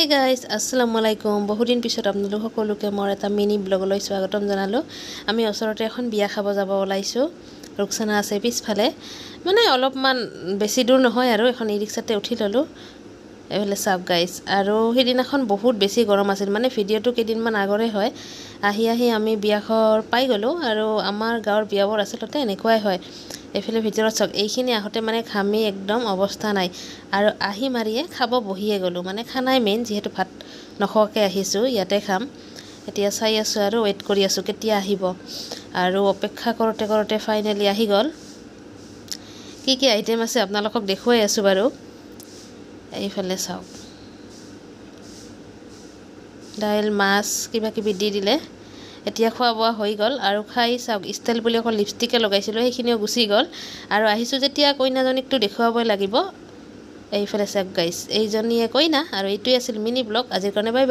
Hey guys আসসালামু আলাইকুম বহুত দিন পিছত আপোনালোক সকলোকে মোৰ এটা মিনি ব্লগলৈ স্বাগতম জনালোঁ। আমি ওচৰতে এখন বিয়া খাব যাব ওলাইছোঁ। ৰুকসানা আছে পিছফালে, মানে অলপমান বেছি দূৰ নহয় আৰু এখন ই ৰিক্সাতে উঠি ল'লোঁ। এইফালে চাওক গাইজ, আৰু সেইদিনাখন বহুত বেছি গৰম আছিল, মানে ভিডিঅ'টো কেইদিনমান আগৰে হয়। আহি আমি বিয়াঘৰ পাই গ'লোঁ, আৰু আমাৰ গাঁৱৰ বিয়াবোৰ আচলতে এনেকুৱাই হয়। এইফালে ভিতৰত চাওক, এইখিনি আহোঁতে মানে ঘামি একদম অৱস্থা নাই, আৰু আহি মাৰিয়ে খাব বহিয়ে গ'লোঁ। মানে খানাই মেইন, যিহেতু ভাত নোখোৱাকৈ আহিছোঁ, ইয়াতে খাম। এতিয়া চাই আছোঁ আৰু ৱেইট কৰি আছোঁ কেতিয়া আহিব, আৰু অপেক্ষা কৰোঁতে ফাইনেলি আহি গ'ল। কি আইটেম আছে আপোনালোকক দেখুৱাই আছোঁ বাৰু। এইফালে চাওক, দাইল মাছ কিবা কিবি দি দিলে। এতিয়া খোৱা বোৱা হৈ গ'ল, আৰু খাই চাওক, ষ্টাইল বুলি অকল লিপষ্টিকে লগাইছিলোঁ, সেইখিনিও গুচি গ'ল। আৰু আহিছোঁ যেতিয়া কইনাজনীকতো দেখুৱাবই লাগিব। এইফালে চাওক গাইজ, এইজনীয়ে কইনা, আৰু এইটোৱে আছিল মিনি ব্লগ। আজিৰ কাৰণে বাই বাই।